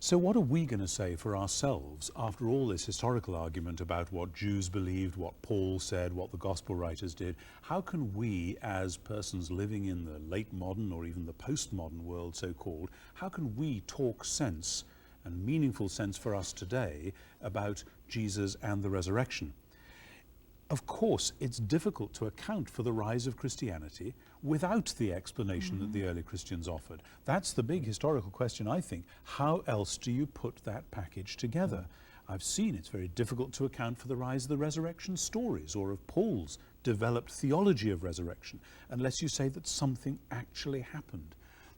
So what are we going to say for ourselves after all this historical argument about what Jews believed, what Paul said, what the gospel writers did? How can we, as persons living in the late modern or even the postmodern world so-called, how can we talk sense and meaningful sense for us today about Jesus and the resurrection? Of course, it's difficult to account for the rise of Christianity without the explanation that the early Christians offered. That's the big historical question, I think. How else do you put that package together? I've seen it's very difficult to account for the rise of the resurrection stories or of Paul's developed theology of resurrection, unless you say that something actually happened.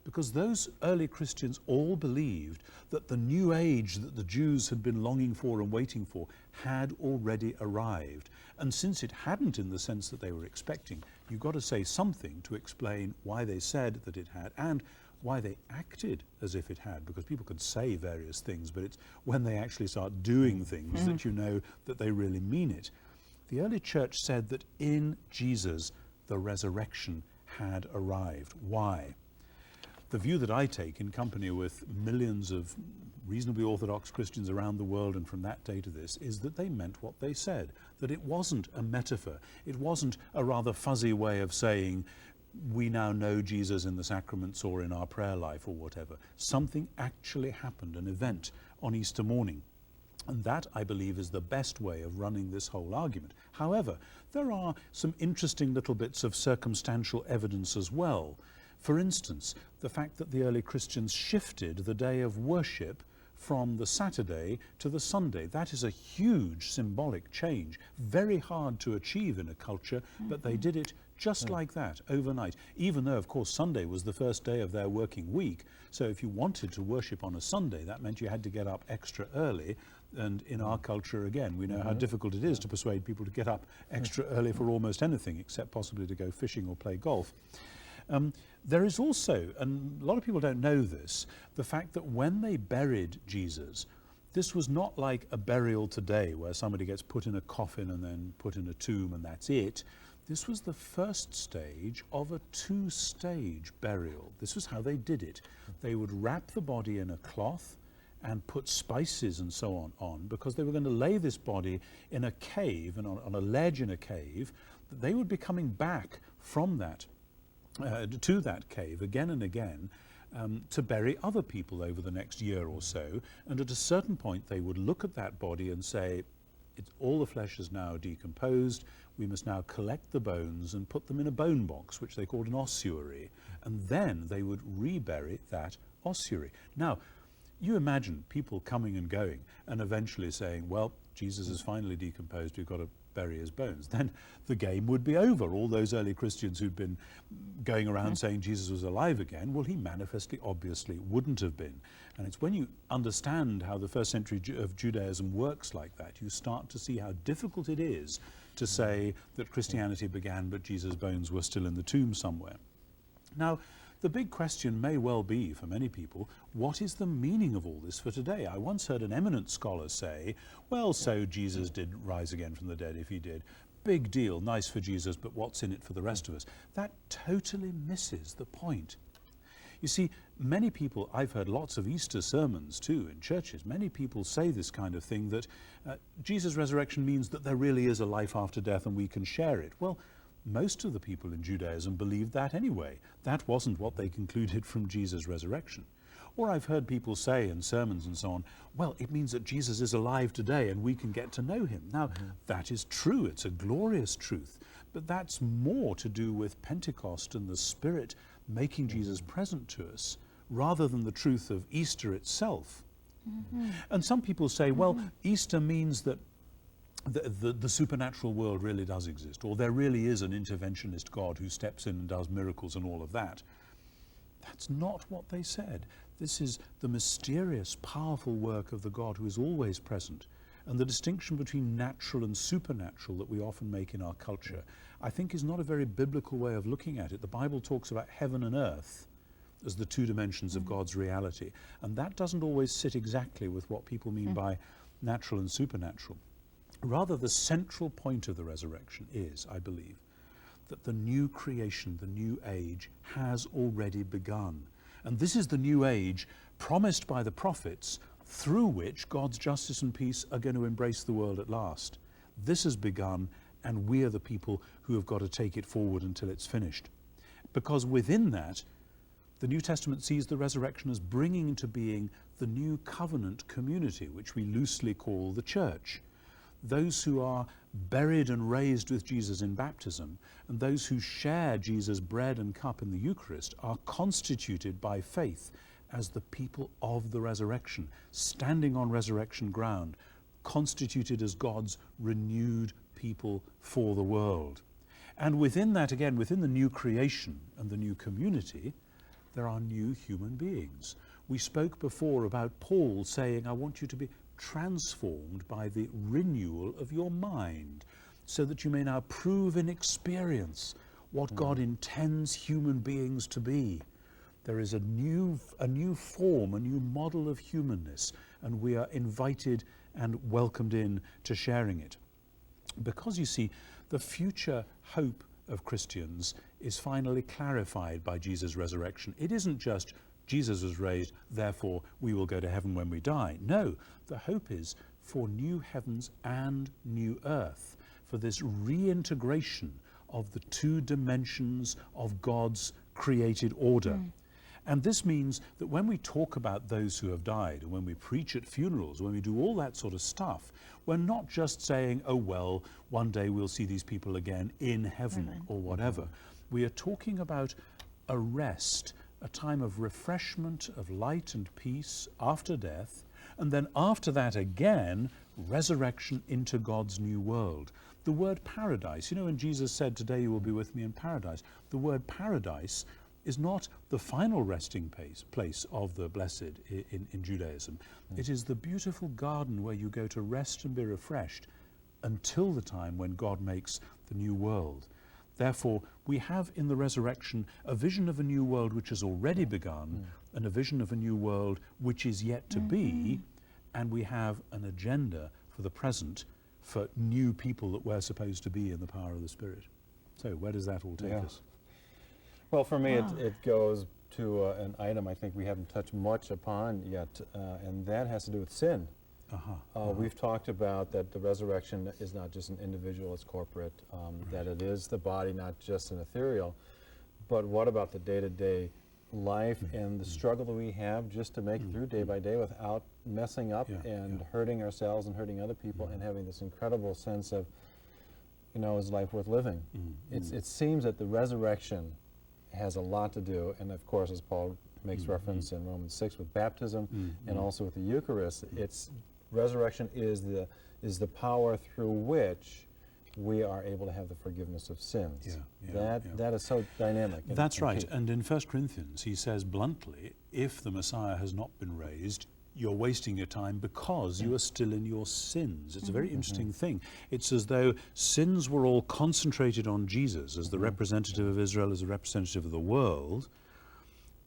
Because those early Christians all believed that the new age that the Jews had been longing for and waiting for had already arrived. And since it hadn't in the sense that they were expecting, you've got to say something to explain why they said that it had and why they acted as if it had, because people could say various things, but it's when they actually start doing things that you know that they really mean it. The early church said that in Jesus the resurrection had arrived. Why? The view that I take in company with millions of reasonably orthodox Christians around the world and from that day to this is that they meant what they said, that it wasn't a metaphor, it wasn't a rather fuzzy way of saying we now know Jesus in the sacraments or in our prayer life or whatever. Something actually happened, an event on Easter morning. And that, I believe, is the best way of running this whole argument. However, there are some interesting little bits of circumstantial evidence as well. For instance, the fact that the early Christians shifted the day of worship from the Saturday to the Sunday. That is a huge symbolic change, very hard to achieve in a culture, but they did it just like that, overnight, even though, of course, Sunday was the first day of their working week. So if you wanted to worship on a Sunday, that meant you had to get up extra early. And in our culture, again, we know how difficult it is to persuade people to get up extra early for almost anything, except possibly to go fishing or play golf. There is also, and a lot of people don't know this, the fact that when they buried Jesus, this was not like a burial today where somebody gets put in a coffin and then put in a tomb and that's it. This was the first stage of a two-stage burial. This was how they did it. They would wrap the body in a cloth and put spices and so on because they were going to lay this body in a cave and on a ledge in a cave. They would be coming back from that to that cave again and again to bury other people over the next year or so, and at a certain point they would look at that body and say, all the flesh is now decomposed, we must now collect the bones and put them in a bone box, which they called an ossuary, and then they would rebury that ossuary. Now, you imagine people coming and going and eventually saying, well, Jesus is finally decomposed, we've got to bury his bones. Then the game would be over. All those early Christians who'd been going around saying Jesus was alive again, well, he manifestly, obviously wouldn't have been. And it's when you understand how the first century of Judaism works like that, you start to see how difficult it is to say that Christianity began but Jesus' bones were still in the tomb somewhere. Now, the big question may well be, for many people, what is the meaning of all this for today? I once heard an eminent scholar say, well, so Jesus did rise again from the dead, if he did. Big deal, nice for Jesus, but what's in it for the rest of us? That totally misses the point. You see, many people, I've heard lots of Easter sermons too in churches, many people say this kind of thing, that Jesus' resurrection means that there really is a life after death and we can share it. Well, most of the people in Judaism believed that anyway. That wasn't what they concluded from Jesus' resurrection. Or I've heard people say in sermons and so on, well, it means that Jesus is alive today and we can get to know him. Now, that is true. It's a glorious truth. But that's more to do with Pentecost and the Spirit making Jesus present to us, rather than the truth of Easter itself. And some people say, well, Easter means that the supernatural world really does exist, or there really is an interventionist God who steps in and does miracles and all of that. That's not what they said. This is the mysterious, powerful work of the God who is always present. And the distinction between natural and supernatural that we often make in our culture, I think, is not a very biblical way of looking at it. The Bible talks about heaven and earth as the two dimensions of God's reality. And that doesn't always sit exactly with what people mean by natural and supernatural. Rather, the central point of the resurrection is, I believe, that the new creation, the new age, has already begun. And this is the new age promised by the prophets through which God's justice and peace are going to embrace the world at last. This has begun, and we are the people who have got to take it forward until it's finished. Because within that, the New Testament sees the resurrection as bringing into being the new covenant community, which we loosely call the church. Those who are buried and raised with Jesus in baptism, and those who share Jesus' bread and cup in the Eucharist, are constituted by faith as the people of the resurrection, standing on resurrection ground, constituted as God's renewed people for the world. And within that, again, within the new creation and the new community, there are new human beings. We spoke before about Paul saying, I want you to be transformed by the renewal of your mind, so that you may now prove in experience what God intends human beings to be. There is a new form, a new model of humanness, and we are invited and welcomed in to sharing it. Because you see, the future hope of Christians is finally clarified by Jesus' resurrection. It isn't just Jesus was raised, therefore we will go to heaven when we die. No, the hope is for new heavens and new earth, for this reintegration of the two dimensions of God's created order. And this means that when we talk about those who have died, and when we preach at funerals, when we do all that sort of stuff, we're not just saying, oh well, one day we'll see these people again in heaven or whatever. We are talking about a rest, a time of refreshment, of light and peace after death, and then after that again, resurrection into God's new world. The word paradise, you know, when Jesus said, today you will be with me in paradise, the word paradise is not the final resting place of the blessed in Judaism. It is the beautiful garden where you go to rest and be refreshed until the time when God makes the new world. Therefore, we have in the resurrection a vision of a new world which has already begun, and a vision of a new world which is yet to be, and we have an agenda for the present for new people that we're supposed to be in the power of the Spirit. So where does that all take us? Well, for me, it goes to an item I think we haven't touched much upon yet, and that has to do with sin. We've talked about that the resurrection is not just an individual, it's corporate, that it is the body, not just an ethereal. But what about the day-to-day life and the struggle that we have just to make it through day by day without messing up and hurting ourselves and hurting other people, and having this incredible sense of, you know, is life worth living? It seems that the resurrection has a lot to do, and of course, as Paul makes reference in Romans 6 with baptism and also with the Eucharist, it's resurrection is the power through which we are able to have the forgiveness of sins. That is so dynamic. That's right. And in 1 Corinthians, he says bluntly, if the Messiah has not been raised, you're wasting your time because you are still in your sins. It's a very interesting thing. It's as though sins were all concentrated on Jesus as the representative of Israel, as the representative of the world.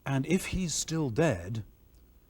And if he's still dead,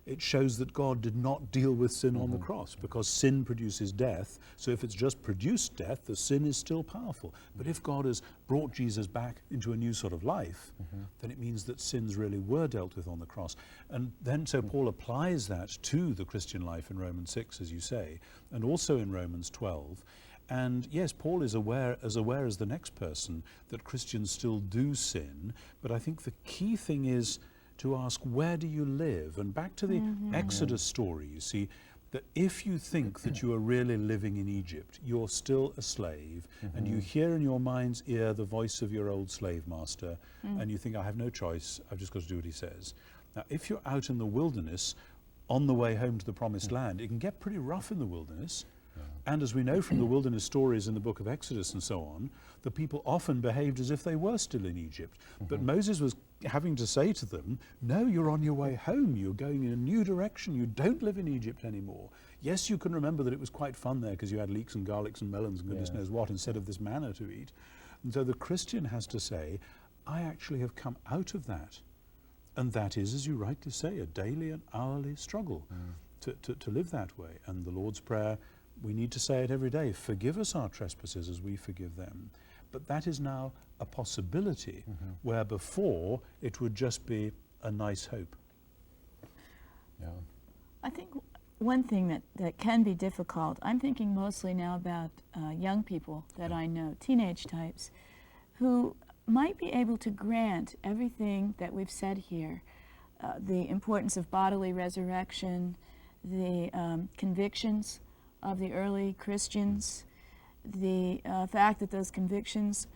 it shows that God did not deal with sin on the cross, because sin produces death. So if it's just produced death, the sin is still powerful. But if God has brought Jesus back into a new sort of life, then it means that sins really were dealt with on the cross. And then so Paul applies that to the Christian life in Romans 6, as you say, and also in Romans 12. And yes, Paul is aware as the next person that Christians still do sin. But I think the key thing is to ask, where do you live? And back to the Exodus story, you see, that if you think that you are really living in Egypt, you're still a slave, and you hear in your mind's ear the voice of your old slave master, and you think, I have no choice, I've just got to do what he says. Now, if you're out in the wilderness, on the way home to the promised land, it can get pretty rough in the wilderness. And as we know from the wilderness stories in the book of Exodus and so on, the people often behaved as if they were still in Egypt. But Moses was having to say to them, no, you're on your way home. You're going in a new direction. You don't live in Egypt anymore. Yes, you can remember that it was quite fun there because you had leeks and garlics and melons and goodness knows what instead of this manna to eat. And so the Christian has to say, I actually have come out of that. And that is, as you rightly say, a daily and hourly struggle to live that way. And the Lord's Prayer, we need to say it every day, forgive us our trespasses as we forgive them. But that is now a possibility where before it would just be a nice hope. I think one thing that can be difficult, I'm thinking mostly now about young people that I know, teenage types, who might be able to grant everything that we've said here, the importance of bodily resurrection, the convictions of the early Christians, the fact that those convictions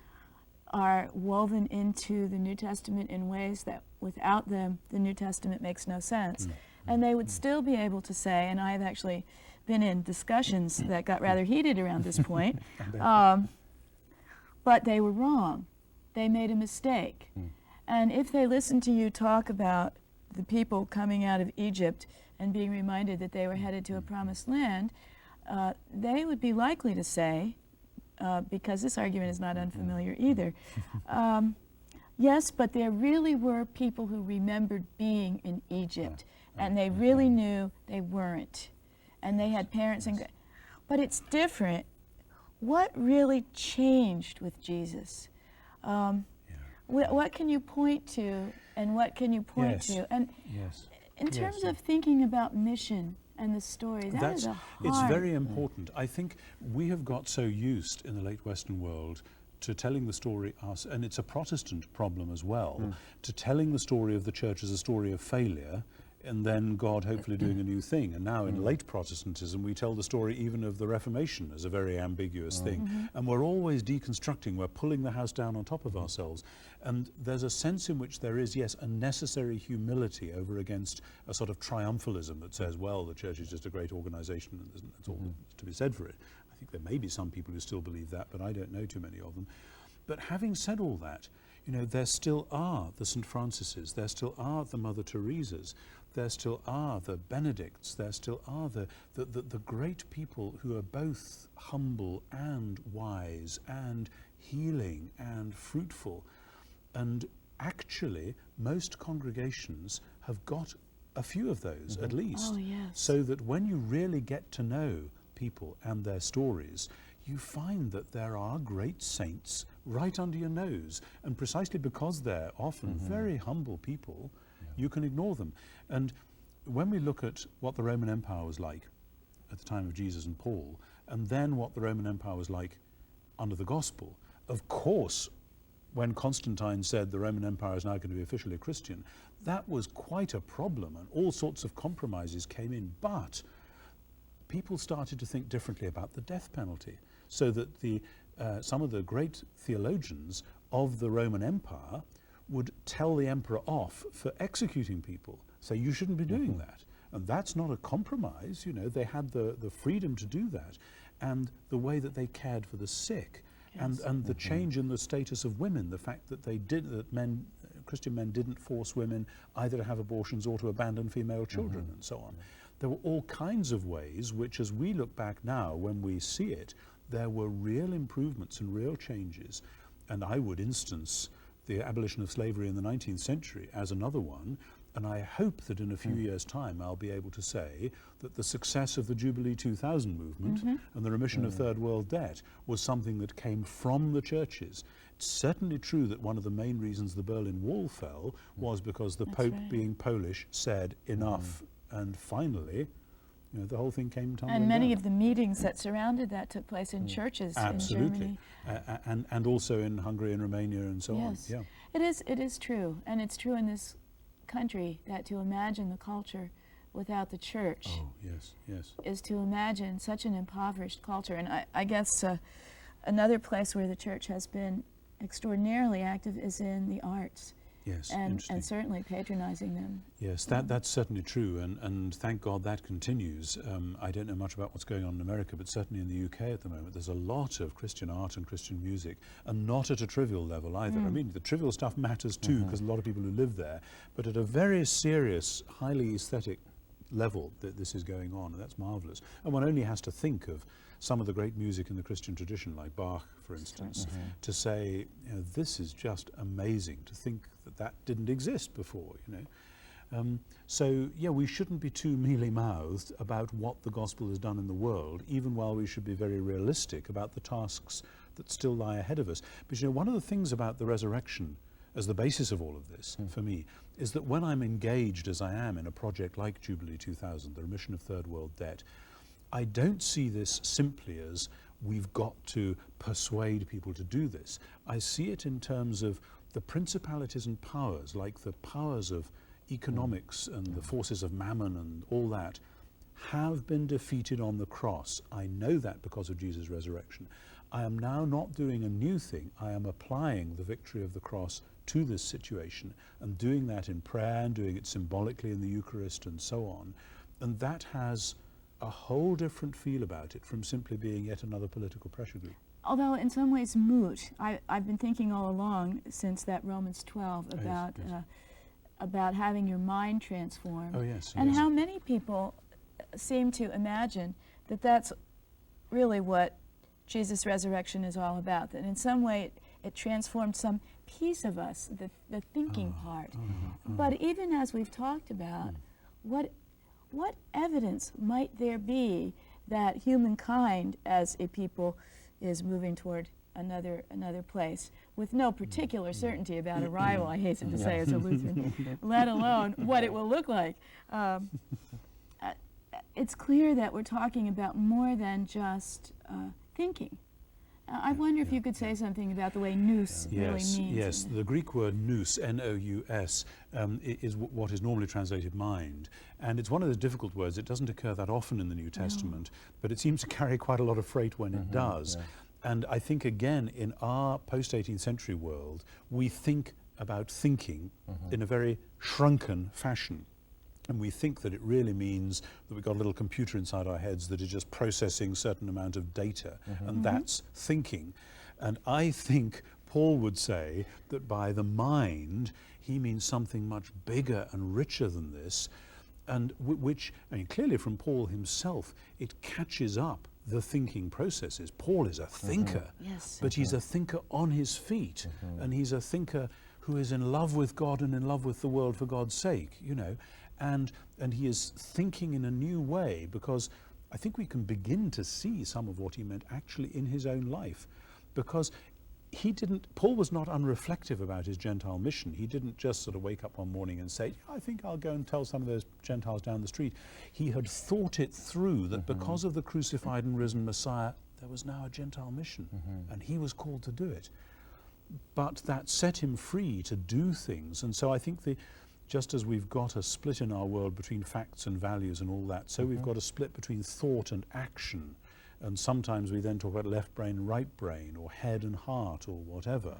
are woven into the New Testament in ways that without them the New Testament makes no sense. And they would still be able to say, and I've actually been in discussions that got rather heated around this point, but they were wrong. They made a mistake. And if they listen to you talk about the people coming out of Egypt and being reminded that they were headed to a promised land, they would be likely to say, because this argument is not unfamiliar either, yes, but there really were people who remembered being in Egypt, and they really knew they weren't. And they had parents, but it's different. What really changed with Jesus? What can you point to, and what can you point to? And in terms of thinking about mission and the story, that is a hard It's very important. I think we have got so used in the late Western world to telling the story, and it's a Protestant problem as well, to telling the story of the church as a story of failure, and then God hopefully doing a new thing. And now in late Protestantism, we tell the story even of the Reformation as a very ambiguous thing. And we're always deconstructing, we're pulling the house down on top of ourselves. And there's a sense in which there is, yes, a necessary humility over against a sort of triumphalism that says, well, the church is just a great organization and that's all to be said for it. I think there may be some people who still believe that, but I don't know too many of them. But having said all that, you know, there still are the St. Francis's, there still are the Mother Teresas, there still are the Benedicts, there still are the great people who are both humble and wise and healing and fruitful. And actually, most congregations have got a few of those at least. Oh, yes. So that when you really get to know people and their stories, you find that there are great saints right under your nose. And precisely because they're often very humble people, you can ignore them. And when we look at what the Roman Empire was like at the time of Jesus and Paul, and then what the Roman Empire was like under the Gospel, of course, when Constantine said the Roman Empire is now going to be officially Christian, that was quite a problem, and all sorts of compromises came in. But people started to think differently about the death penalty, so that some of the great theologians of the Roman Empire would tell the emperor off for executing people, say you shouldn't be doing that. And that's not a compromise, you know, they had the freedom to do that. And the way that they cared for the sick, and the change in the status of women, the fact that Christian men didn't force women either to have abortions or to abandon female children and so on. There were all kinds of ways which, as we look back now, when we see it, there were real improvements and real changes. And I would instance the abolition of slavery in the 19th century as another one, and I hope that in a few years' time I'll be able to say that the success of the Jubilee 2000 movement and the remission of Third World debt was something that came from the churches. It's certainly true that one of the main reasons the Berlin Wall fell was because the Pope, being Polish, said enough, and finally, you know, the whole thing came tumbling And many down. of the meetings that surrounded that took place in churches in Germany. And also in Hungary and Romania and so on. Yeah. It is true, and it's true in this country that to imagine the culture without the church is to imagine such an impoverished culture. And I guess another place where the church has been extraordinarily active is in the arts. Yes, and certainly patronizing them. Yes, that's certainly true, and thank God that continues. I don't know much about what's going on in America, but certainly in the UK at the moment, there's a lot of Christian art and Christian music, and not at a trivial level either. I mean, the trivial stuff matters too, because a lot of people who live there, but at a very serious, highly aesthetic level that this is going on, and that's marvelous. And one only has to think of some of the great music in the Christian tradition, like Bach, for instance, to say, you know, this is just amazing to think that didn't exist before, you know. So, yeah, we shouldn't be too mealy-mouthed about what the gospel has done in the world, even while we should be very realistic about the tasks that still lie ahead of us. But, you know, one of the things about the resurrection as the basis of all of this for me, is that when I'm engaged, as I am, in a project like Jubilee 2000, the remission of third world debt, I don't see this simply as we've got to persuade people to do this. I see it in terms of the principalities and powers, like the powers of economics and the forces of mammon and all that, have been defeated on the cross. I know that because of Jesus' resurrection. I am now not doing a new thing. I am applying the victory of the cross to this situation and doing that in prayer and doing it symbolically in the Eucharist and so on. And that has a whole different feel about it from simply being yet another political pressure group. Although in some ways moot. I've been thinking all along since that Romans 12 about about having your mind transformed. Oh, yes. And how many people seem to imagine that that's really what Jesus' resurrection is all about, that in some way it transformed some piece of us, the thinking part. But even as we've talked about, what evidence might there be that humankind as a people is moving toward another place with no particular certainty about arrival, I hasten to say as a Lutheran, let alone what it will look like. It's clear that we're talking about more than just thinking. I wonder if you could say something about the way nous really means. Yes, the Greek word nous, N-O-U-S, is what is normally translated mind. And it's one of those difficult words. It doesn't occur that often in the New Testament, but it seems to carry quite a lot of freight when it does. And I think, again, in our post-18th century world, we think about thinking in a very shrunken fashion. And we think that it really means that we've got a little computer inside our heads that is just processing a certain amount of data, and that's thinking. And I think Paul would say that by the mind, he means something much bigger and richer than this, and which, I mean, clearly from Paul himself, it catches up the thinking processes. Paul is a thinker, but he's a thinker on his feet, and he's a thinker who is in love with God and in love with the world for God's sake, you know. And he is thinking in a new way, because I think we can begin to see some of what he meant actually in his own life, because Paul was not unreflective about his Gentile mission. He didn't just sort of wake up one morning and say, I think I'll go and tell some of those Gentiles down the street. He had thought it through, that because of the crucified and risen Messiah, there was now a Gentile mission, and he was called to do it. But that set him free to do things. And so I think just as we've got a split in our world between facts and values and all that, so we've got a split between thought and action. And sometimes we then talk about left brain and right brain, or head and heart, or whatever.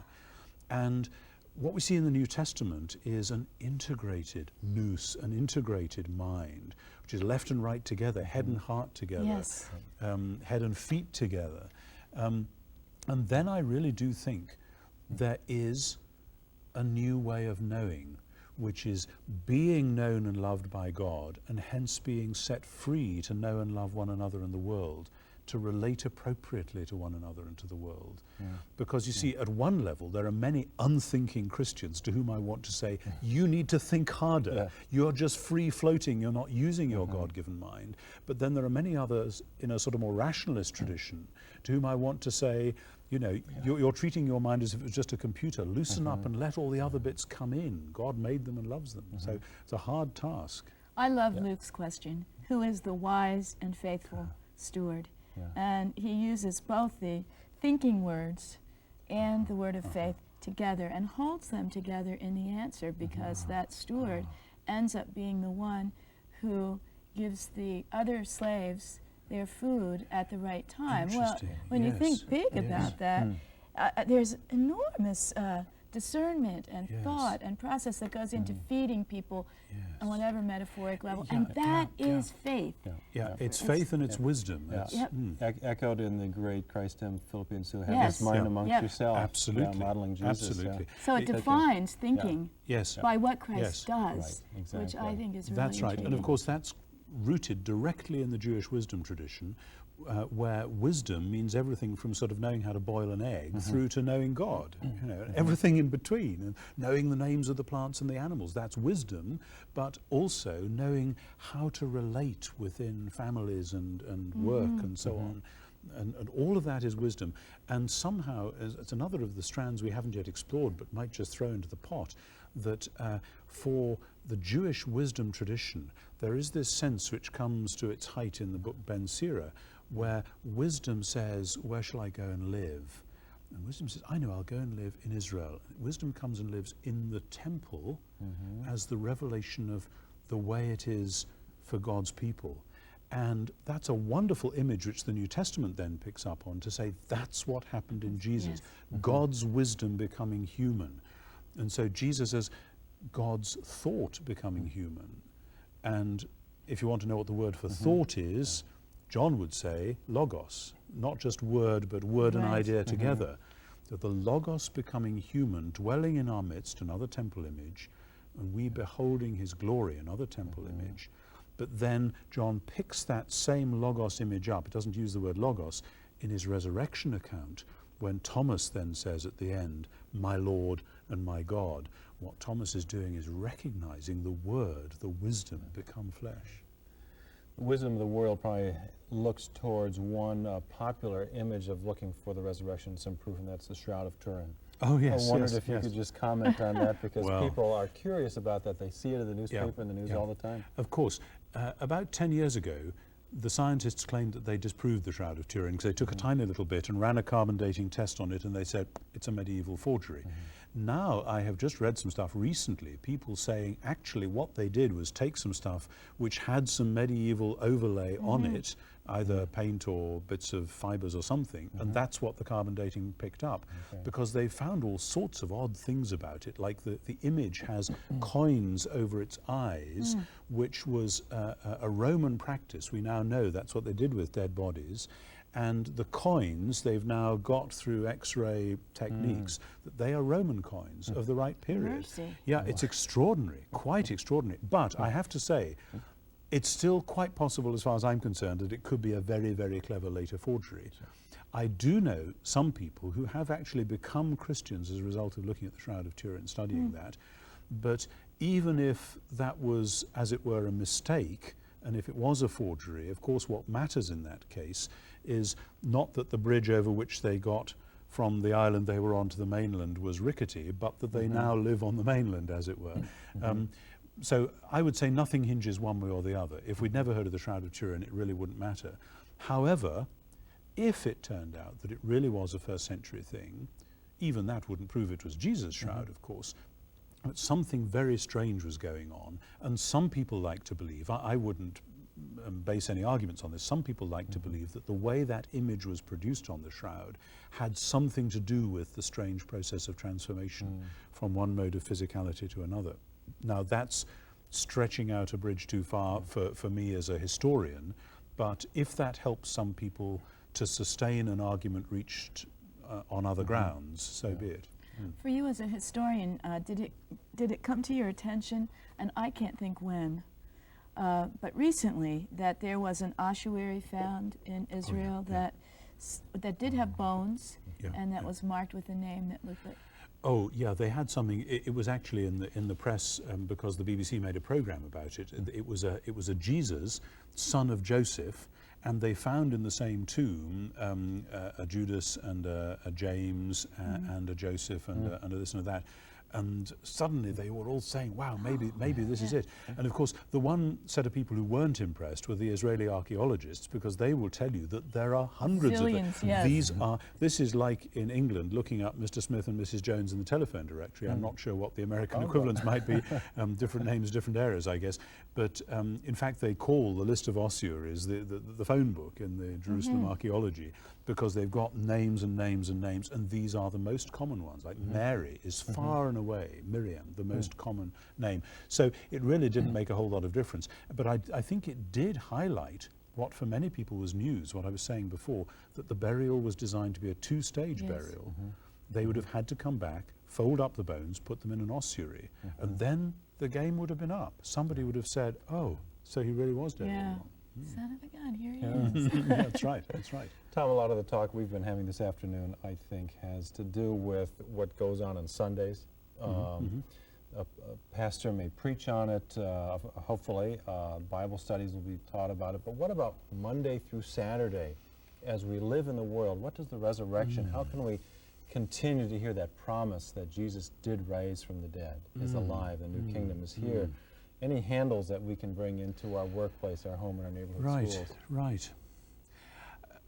And what we see in the New Testament is an integrated nous, an integrated mind, which is left and right together, head and heart together, head and feet together. And then I really do think there is a new way of knowing, which is being known and loved by God, and hence being set free to know and love one another in the world, to relate appropriately to one another and to the world. Because you see, at one level, there are many unthinking Christians to whom I want to say, you need to think harder. You're just free floating, you're not using your God-given mind. But then there are many others in a sort of more rationalist tradition to whom I want to say, you know, you're treating your mind as if it was just a computer. Loosen up and let all the other bits come in. God made them and loves them. So it's a hard task. I love Luke's question. Who is the wise and faithful steward? And he uses both the thinking words and the word of faith together and holds them together in the answer, because that steward ends up being the one who gives the other slaves their food at the right time. Well, when you think big about that, there's enormous discernment and thought and process that goes into feeding people on whatever metaphoric level, and that is faith. It's faith and it's wisdom. Echoed in the great Christ hymn, Philippians 2, have this mind amongst yourselves. Absolutely. Modeling Jesus. Absolutely. So it defines thinking by what Christ does, exactly. which I think is really That's right. intriguing. And of course that's rooted directly in the Jewish wisdom tradition, where wisdom means everything from sort of knowing how to boil an egg through to knowing God, you know, everything in between, and knowing the names of the plants and the animals. That's wisdom, but also knowing how to relate within families and work and so on. And all of that is wisdom. And somehow, it's another of the strands we haven't yet explored, but might just throw into the pot, that for the Jewish wisdom tradition, there is this sense which comes to its height in the book Ben Sira, where wisdom says, where shall I go and live? And wisdom says, I know, I'll go and live in Israel. Wisdom comes and lives in the temple as the revelation of the way it is for God's people. And that's a wonderful image which the New Testament then picks up on to say that's what happened in Jesus. Yes. God's wisdom becoming human. And so Jesus as God's thought becoming human. And if you want to know what the word for thought is, John would say logos, not just word, but word and idea together. That the logos becoming human, dwelling in our midst, another temple image, and we beholding his glory, another temple image. But then John picks that same logos image up, it doesn't use the word logos, in his resurrection account, when Thomas then says at the end, my Lord and my God. What Thomas is doing is recognizing the word, the wisdom, become flesh. The wisdom of the world probably looks towards one popular image of looking for the resurrection, some proof, and that's the Shroud of Turin. Oh, yes. I wondered if you could just comment on that, because Well, people are curious about that. They see it in the newspaper and the news all the time. Of course. About 10 years ago, the scientists claimed that they disproved the Shroud of Turin because they took a tiny little bit and ran a carbon dating test on it, and they said it's a medieval forgery. Now I have just read some stuff recently, people saying actually what they did was take some stuff which had some medieval overlay on it, either paint or bits of fibers or something, and that's what the carbon dating picked up, because they found all sorts of odd things about it, like the image has coins over its eyes, which was a Roman practice. We now know that's what they did with dead bodies. And the coins they've now got through X-ray techniques, that they are Roman coins of the right period. Mercy. Yeah, it's extraordinary, quite extraordinary. But I have to say, it's still quite possible, as far as I'm concerned, that it could be a very, very clever later forgery. I do know some people who have actually become Christians as a result of looking at the Shroud of Turin, studying that. But even if that was, as it were, a mistake, and if it was a forgery, of course what matters in that case is not that the bridge over which they got from the island they were on to the mainland was rickety, but that they now live on the mainland, as it were. So I would say nothing hinges one way or the other. If we'd never heard of the Shroud of Turin, it really wouldn't matter. However, if it turned out that it really was a first century thing, even that wouldn't prove it was Jesus' shroud, of course. But something very strange was going on, and some people like to believe, I wouldn't base any arguments on this, some people like to believe that the way that image was produced on the shroud had something to do with the strange process of transformation from one mode of physicality to another. Now that's stretching out a bridge too far for me as a historian, but if that helps some people to sustain an argument reached on other grounds, so be it. For you as a historian, did it come to your attention, and I can't think when, but recently, that there was an ossuary found in Israel that did have bones, and that was marked with a name that looked like... Oh yeah, they had something. It was actually in the press because the BBC made a program about it. It was a Jesus, son of Joseph, and they found in the same tomb a Judas and a James and a Joseph and a this and a that. And suddenly they were all saying, wow, maybe this is it. And of course, the one set of people who weren't impressed were the Israeli archaeologists, because they will tell you that there are hundreds Zillions, of them. yes. This is like in England looking up Mr. Smith and Mrs. Jones in the telephone directory. I'm not sure what the American equivalents might be, different names, different eras, I guess. But in fact, they call the list of ossuaries the phone book in the Jerusalem archaeology, because they've got names and names and names, and these are the most common ones. Like Mary is far and away, Miriam, the most common name. So it really didn't make a whole lot of difference. But I think it did highlight what for many people was news, what I was saying before, that the burial was designed to be a two-stage burial. They would have had to come back, fold up the bones, put them in an ossuary, and then the game would have been up. Somebody would have said, oh, so he really was dead all along. Son of a gun, here he is. That's right, that's right. Tom, a lot of the talk we've been having this afternoon, I think, has to do with what goes on Sundays. A pastor may preach on it, hopefully. Bible studies will be taught about it. But what about Monday through Saturday as we live in the world, what does the resurrection, how can we continue to hear that promise that Jesus did rise from the dead, is alive, the new kingdom is here? Any handles that we can bring into our workplace, our home, and our neighborhood schools? Right.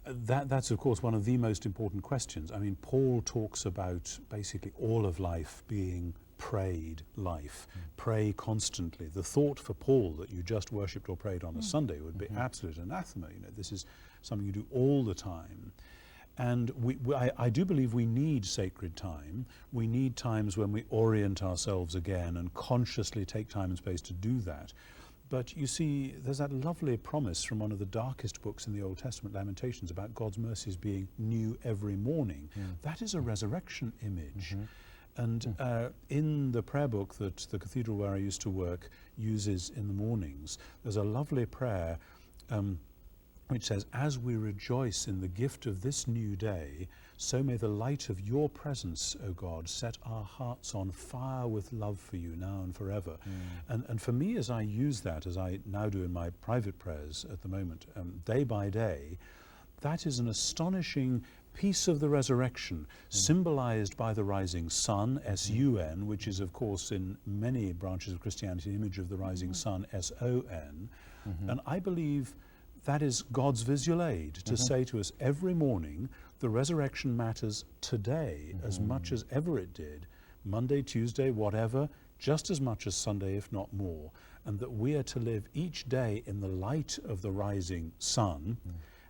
That's, of course, one of the most important questions. I mean, Paul talks about basically all of life being prayed life. Pray constantly. The thought for Paul that you just worshipped or prayed on a Sunday would be absolute anathema. You know, this is something you do all the time. And I do believe we need sacred time. We need times when we orient ourselves again and consciously take time and space to do that. But you see, there's that lovely promise from one of the darkest books in the Old Testament, Lamentations, about God's mercies being new every morning. That is a resurrection image. And in the prayer book that the cathedral where I used to work uses in the mornings, there's a lovely prayer which says, as we rejoice in the gift of this new day, so may the light of your presence, O God, set our hearts on fire with love for you now and forever. And for me, as I use that, as I now do in my private prayers at the moment, day by day, that is an astonishing piece of the resurrection, symbolized by the rising sun, S-U-N, which is, of course, in many branches of Christianity, an image of the rising sun, S-O-N. And I believe that is God's visual aid to say to us every morning, the resurrection matters today as much as ever it did, Monday, Tuesday, whatever, just as much as Sunday, if not more, and that we are to live each day in the light of the rising sun,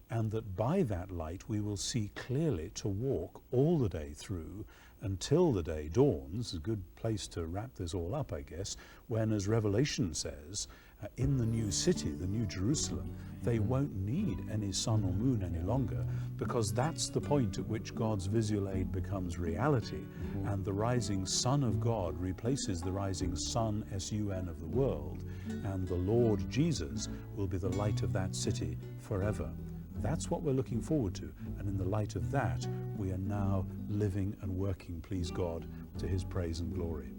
and that by that light we will see clearly to walk all the day through until the day dawns. A good place to wrap this all up, I guess, when, as Revelation says, in the new city, the new Jerusalem, they won't need any sun or moon any longer, because that's the point at which God's visual aid becomes reality, and the rising sun of God replaces the rising sun, S-U-N, of the world, and the Lord Jesus will be the light of that city forever. That's what we're looking forward to, and in the light of that, we are now living and working, please God, to his praise and glory.